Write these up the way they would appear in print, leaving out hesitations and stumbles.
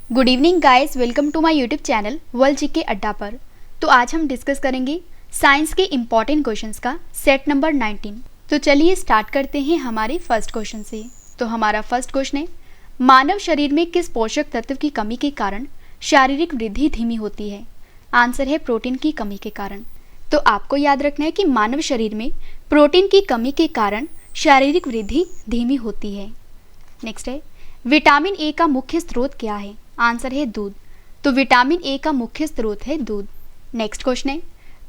Good evening guys, welcome to my YouTube channel world GK Adda पर। तो आज हम डिस्कस करेंगे साइंस के इम्पॉर्टेंट क्वेश्चंस का सेट नंबर 19। तो चलिए स्टार्ट करते हैं हमारे फर्स्ट क्वेश्चन से। तो हमारा फर्स्ट क्वेश्चन है, मानव शरीर में किस पोषक तत्व की कमी के कारण शारीरिक वृद्धि धीमी होती है? आंसर है प्रोटीन की कमी के कारण। तो आपको याद रखना है कि मानव शरीर में प्रोटीन की कमी के कारण शारीरिक वृद्धि धीमी होती है। नेक्स्ट है, विटामिन ए का मुख्य स्रोत क्या है? आंसर है दूध। तो विटामिन ए का मुख्य स्रोत है दूध। नेक्स्ट क्वेश्चन है,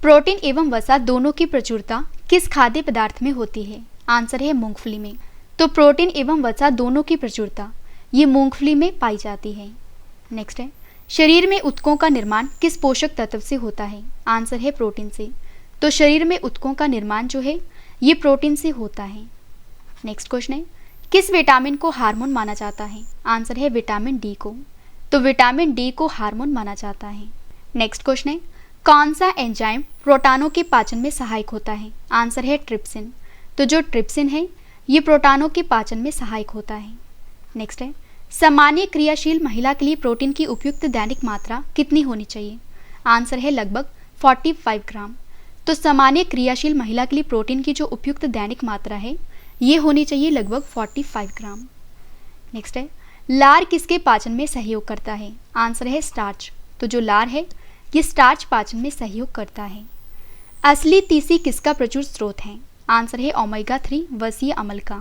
प्रोटीन एवं वसा दोनों की प्रचुरता किस खाद्य पदार्थ में होती है? आंसर है मूंगफली में। तो प्रोटीन एवं वसा दोनों की प्रचुरता ये मूंगफली में पाई जाती है। नेक्स्ट है, शरीर में ऊतकों का निर्माण किस पोषक तत्व से होता है? आंसर है प्रोटीन से। तो शरीर में ऊतकों का निर्माण जो है ये प्रोटीन से होता है। नेक्स्ट क्वेश्चन है, किस विटामिन को हार्मोन माना जाता है? आंसर है विटामिन डी को। तो विटामिन डी को हार्मोन माना जाता है। नेक्स्ट क्वेश्चन है, कौन सा एंजाइम प्रोटॉनों के पाचन में सहायक होता है? आंसर है ट्रिप्सिन। तो जो ट्रिप्सिन है ये प्रोटॉनों के पाचन में सहायक होता है। नेक्स्ट है, सामान्य क्रियाशील महिला के लिए प्रोटीन की उपयुक्त दैनिक मात्रा कितनी होनी चाहिए? आंसर है लगभग 45 ग्राम। तो सामान्य क्रियाशील महिला के लिए प्रोटीन की जो उपयुक्त दैनिक मात्रा है ये होनी चाहिए लगभग 45 ग्राम। नेक्स्ट है, लार किसके पाचन में सहयोग करता है? आंसर है स्टार्च। तो जो लार है ये स्टार्च पाचन में सहयोग करता है। असली तीसी किसका प्रचुर स्रोत है? आंसर है ओमेगा 3 वसीय अम्ल का।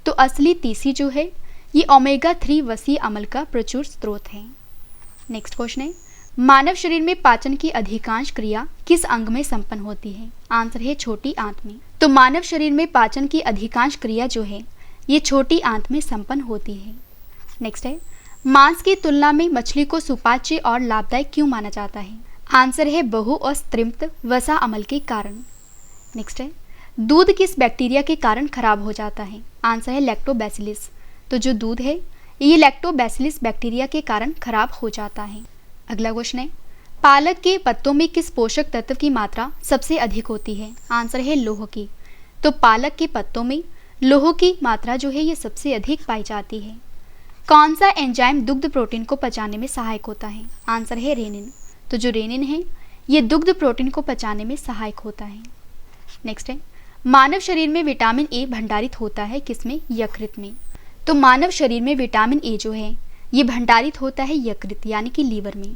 तो असली तीसी जो है ये ओमेगा 3 वसीय अम्ल का प्रचुर स्रोत है। नेक्स्ट क्वेश्चन है, मानव शरीर में पाचन की अधिकांश क्रिया किस अंग में संपन्न होती है? आंसर है छोटी आंत में। तो मानव शरीर में पाचन की अधिकांश क्रिया जो है ये छोटी आंत में संपन्न होती है। नेक्स्ट है, मांस की तुलना में मछली को सुपाच्य और लाभदायक क्यों माना जाता है? आंसर है बहु और स्त्रिप्त वसा अम्ल के कारण। नेक्स्ट है, दूध किस बैक्टीरिया के कारण खराब हो जाता है? आंसर है लैक्टोबैसिलस। तो जो दूध है ये लैक्टोबैसिलस बैक्टीरिया के कारण खराब हो जाता है। अगला क्वेश्चन है, पालक के पत्तों में किस पोषक तत्व की मात्रा सबसे अधिक होती है? आंसर है लौह की। तो पालक के पत्तों में लौह की मात्रा जो है ये सबसे अधिक पाई जाती है। कौन सा एंजाइम दुग्ध प्रोटीन को पचाने में सहायक होता है? आंसर है रेनिन। तो जो रेनिन है ये दुग्ध प्रोटीन को पचाने में सहायक होता है। नेक्स्ट है, मानव शरीर में विटामिन ए भंडारित होता है किसमें? यकृत में। तो मानव शरीर में विटामिन ए जो है ये भंडारित होता है यकृत यानी कि लीवर में।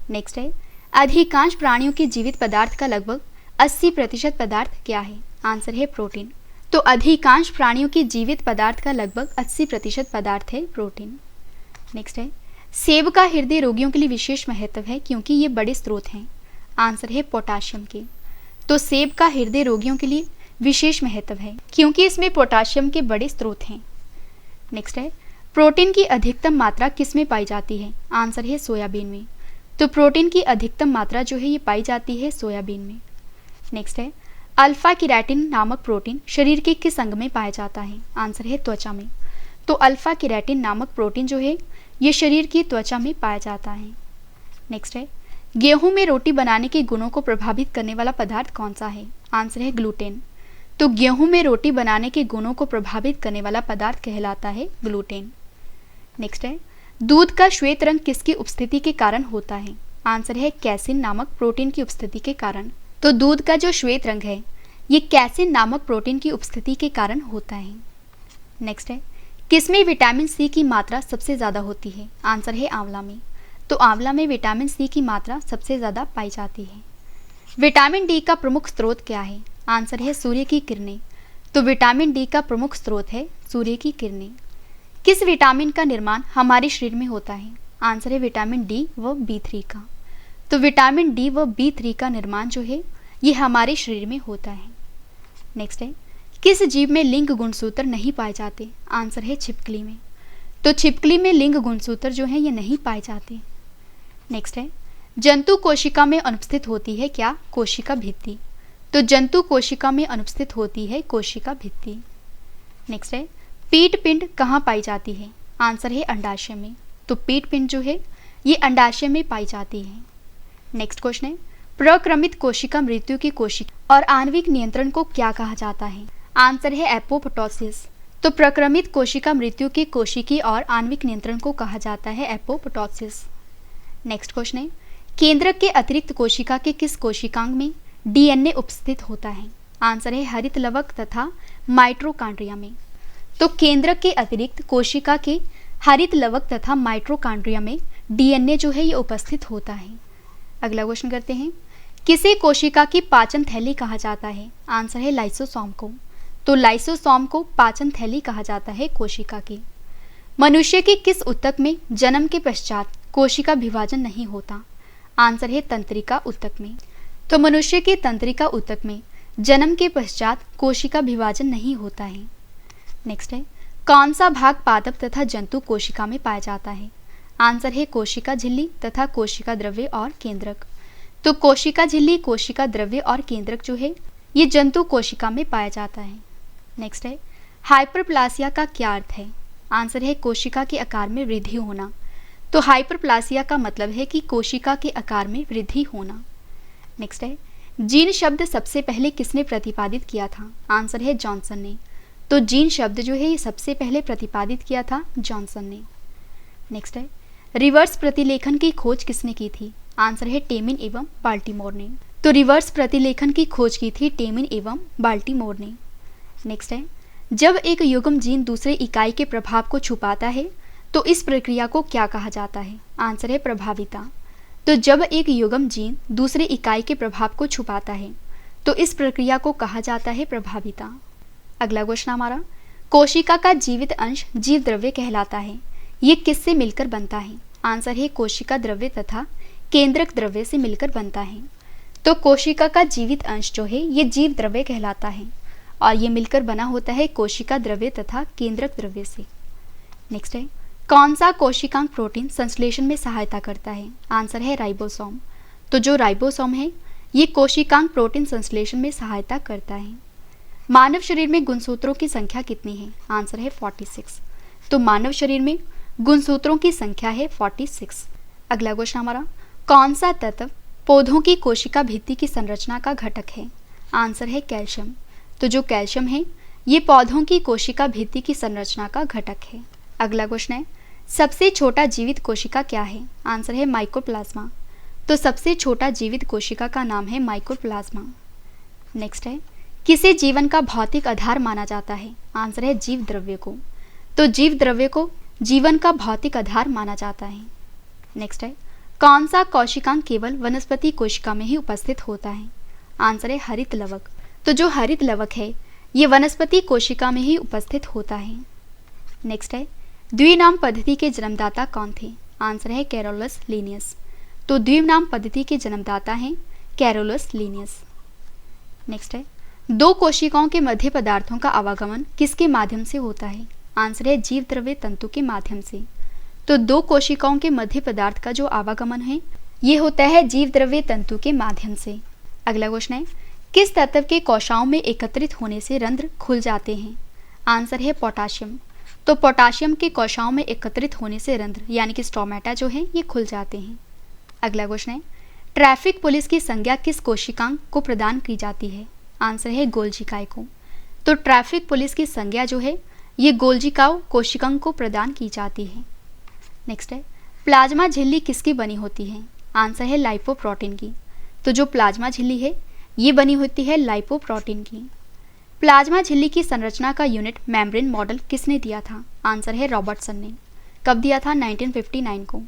नेक्स्ट है, अधिकांश प्राणियों के जीवित पदार्थ का लगभग 80% पदार्थ क्या है? आंसर है प्रोटीन। तो अधिकांश प्राणियों के जीवित पदार्थ का लगभग 80% पदार्थ है प्रोटीन। नेक्स्ट है, सेब का हृदय रोगियों के लिए विशेष महत्व है क्योंकि ये बड़े स्रोत हैं। आंसर है पोटाशियम के। तो सेब का हृदय रोगियों के लिए विशेष महत्व है क्योंकि इसमें पोटाशियम के बड़े स्रोत हैं। नेक्स्ट है, प्रोटीन की अधिकतम मात्रा किस में पाई जाती है? आंसर है सोयाबीन में। तो प्रोटीन की अधिकतम मात्रा जो है ये पाई जाती है सोयाबीन में। नेक्स्ट है, अल्फा केराटिन नामक प्रोटीन शरीर के किस अंग में पाया जाता है? आंसर है त्वचा में। तो अल्फा केराटिन नामक प्रोटीन जो है ये शरीर की त्वचा में पाया जाता है। नेक्स्ट है, गेहूं में रोटी बनाने के गुणों को प्रभावित करने वाला पदार्थ कौन सा है? आंसर है ग्लूटेन। तो गेहूं में रोटी बनाने के गुणों को प्रभावित करने वाला पदार्थ कहलाता है ग्लूटेन। नेक्स्ट है, दूध का श्वेत रंग किसकी उपस्थिति के कारण होता है? आंसर है कैसिन नामक प्रोटीन की उपस्थिति के कारण। तो दूध का जो श्वेत रंग है ये कैसिन नामक प्रोटीन की उपस्थिति के कारण होता है। नेक्स्ट है, किसमें विटामिन सी की मात्रा सबसे ज़्यादा होती है? आंसर है आंवला में। तो आंवला में विटामिन सी की मात्रा सबसे ज़्यादा पाई जाती है। विटामिन डी का प्रमुख स्रोत क्या है? आंसर है सूर्य की किरणें। तो विटामिन डी का प्रमुख स्रोत है सूर्य की किरणें। किस विटामिन का निर्माण हमारे शरीर में होता है? आंसर है विटामिन डी व B3 का। तो विटामिन डी व B3 का निर्माण जो है ये हमारे शरीर में होता है। नेक्स्ट है, किस जीव में लिंग गुणसूत्र नहीं पाए जाते? आंसर है छिपकली में। तो छिपकली में लिंग गुणसूत्र जो है ये नहीं पाए जाते। नेक्स्ट है, जंतु कोशिका में अनुपस्थित होती है क्या? कोशिका भित्ति। तो जंतु कोशिका में अनुपस्थित होती है कोशिका भित्ति। नेक्स्ट है, पीट पिंड कहाँ पाई जाती है? आंसर है अंडाशय में। तो पीट पिंड जो है ये अंडाशय में पाई जाती है। नेक्स्ट क्वेश्चन है, प्रक्रमित कोशिका मृत्यु की कोशिका और आणविक नियंत्रण को क्या कहा जाता है? आंसर है एपोप्टोसिस। तो प्रक्रमित कोशिका मृत्यु के कोशिकीय और आणविक नियंत्रण को कहा जाता है एपोप्टोसिस। नेक्स्ट क्वेश्चन है, केंद्रक के अतिरिक्त कोशिका के किस कोशिकांग में डीएनए उपस्थित होता है? आंसर है हरित लवक तथा माइटोकॉन्ड्रिया में। तो केंद्रक के अतिरिक्त कोशिका के हरित लवक तथा माइटोकॉन्ड्रिया में डीएनए जो है ये उपस्थित होता है। अगला क्वेश्चन करते हैं, किसे कोशिका की पाचन थैली कहा जाता है? आंसर है लाइसोसोम को। तो लाइसोसोम को पाचन थैली कहा जाता है कोशिका की। मनुष्य के किस ऊतक में जन्म के पश्चात कोशिका विभाजन नहीं होता? आंसर है तंत्रिका ऊतक में। तो मनुष्य के तंत्रिका ऊतक में जन्म के पश्चात कोशिका विभाजन नहीं होता है। नेक्स्ट है, कौन सा भाग पादप तथा जंतु कोशिका में पाया जाता है? आंसर है कोशिका झिल्ली तथा कोशिका द्रव्य और केंद्रक। तो कोशिका झिल्ली, कोशिका द्रव्य और केंद्रक जो है ये जंतु कोशिका में पाया जाता है। नेक्स्ट है, हाइपरप्लासिया का क्या अर्थ है? आंसर है कोशिका के आकार में वृद्धि होना। तो हाइपरप्लासिया का मतलब है कि कोशिका के आकार में वृद्धि होना। नेक्स्ट है, जीन शब्द सबसे पहले किसने प्रतिपादित किया था? आंसर है जॉनसन ने। तो जीन शब्द जो है ये सबसे पहले प्रतिपादित किया था जॉनसन ने। नेक्स्ट है, रिवर्स प्रतिलेखन की खोज किसने की थी? आंसर है टेमिन एवं बाल्टीमोर ने। तो रिवर्स प्रतिलेखन की खोज की थी टेमिन एवं बाल्टीमोर ने। नेक्स्ट है, जब एक युग्म जीन दूसरे इकाई के प्रभाव को छुपाता है तो इस प्रक्रिया को क्या कहा जाता है? आंसर है प्रभाविता। तो जब एक युग्म जीन दूसरे इकाई के प्रभाव को छुपाता है तो इस प्रक्रिया को कहा जाता है प्रभाविता। अगला क्वेश्चन हमारा, कोशिका का जीवित अंश जीव द्रव्य कहलाता है, ये किससे मिलकर बनता है? आंसर है कोशिका द्रव्य तथा केंद्रक द्रव्य से मिलकर बनता है। तो कोशिका का जीवित अंश जो है ये जीव द्रव्य कहलाता है और ये मिलकर बना होता है कोशिका द्रव्य तथा केंद्रक द्रव्य से। नेक्स्ट है, कौन सा कोशिकांग प्रोटीन संश्लेषण में सहायता करता है? आंसर है राइबोसोम। तो जो राइबोसोम है ये कोशिकांग प्रोटीन संश्लेषण में सहायता करता है। मानव शरीर में गुणसूत्रों की संख्या कितनी है? आंसर है 46। तो मानव शरीर में गुणसूत्रों की संख्या है 46। अगला क्वेश्चन हमारा, कौन सा तत्व पौधों की कोशिका भित्ति की संरचना का घटक है? आंसर है कैल्शियम। तो जो कैल्शियम है ये पौधों की कोशिका भित्ति की संरचना का घटक है। अगला क्वेश्चन है, सबसे छोटा जीवित कोशिका क्या है? आंसर है माइकोप्लाज्मा। तो सबसे छोटा जीवित कोशिका का नाम है माइकोप्लाज्मा। नेक्स्ट है, किसे जीवन का भौतिक आधार माना जाता है? आंसर है जीव द्रव्य को। तो जीव द्रव्य को जीवन का भौतिक आधार माना जाता है। नेक्स्ट है, कौन सा कोशिकांग केवल वनस्पति कोशिका में ही उपस्थित होता है? आंसर है हरित लवक। तो जो हरित लवक है ये वनस्पति कोशिका में ही उपस्थित होता है। नेक्स्ट है, द्विनाम पद्धति के जन्मदाता कौन थे? आंसर है कैरोलस लीनियस। तो द्विनाम पद्धति के जन्मदाता हैं कैरोलस लीनियस। नेक्स्ट है, दो कोशिकाओं के मध्य पदार्थों का आवागमन किसके माध्यम से होता है? आंसर है जीव द्रव्य तंतु के माध्यम से। तो दो कोशिकाओं के मध्य पदार्थ का जो आवागमन है ये होता है जीव द्रव्य तंतु के माध्यम से। अगला क्वेश्चन है, किस तत्व के कोशिकाओं में एकत्रित होने से रंध्र खुल जाते हैं? आंसर है पोटाशियम। तो पोटाशियम के कोशिकाओं में एकत्रित होने से रंध्र यानी कि स्टोमेटा जो है ये खुल जाते हैं। अगला क्वेश्चन है, ट्रैफिक पुलिस की संज्ञा किस कोशिकांग को प्रदान की जाती है? आंसर है गोल्जिकाए को। तो ट्रैफिक पुलिस की संज्ञा जो है ये गोल्जिकाओ कोशिकांग को प्रदान की जाती है। नेक्स्ट है, प्लाज्मा झिल्ली किसकी बनी होती है? आंसर है लाइपोप्रोटीन की। तो जो प्लाज्मा झिल्ली है ये बनी होती है लाइपोप्रोटीन की। प्लाज्मा झिल्ली की संरचना का यूनिट मेम्ब्रेन मॉडल किसने दिया था? आंसर है रॉबर्टसन ने। कब दिया था? 1959 को।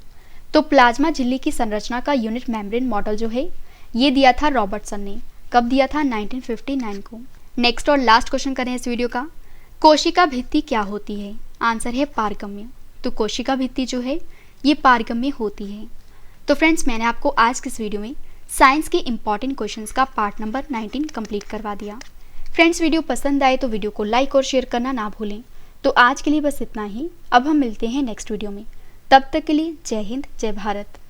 तो प्लाज्मा झिल्ली की संरचना का यूनिट मेम्ब्रेन मॉडल जो है ये दिया था रॉबर्टसन ने। कब दिया था? 1959 को। नेक्स्ट और लास्ट क्वेश्चन करें इस वीडियो का, कोशिका भित्ति क्या होती है? आंसर है पारगम्य। तो कोशिका भित्ति जो है ये पारगम्य होती है। तो फ्रेंड्स, मैंने आपको आज के इस वीडियो में साइंस के इंपॉर्टेंट क्वेश्चंस का पार्ट नंबर 19 कंप्लीट करवा दिया। फ्रेंड्स, वीडियो पसंद आए तो वीडियो को लाइक और शेयर करना ना भूलें। तो आज के लिए बस इतना ही। अब हम मिलते हैं नेक्स्ट वीडियो में। तब तक के लिए जय हिंद, जय भारत।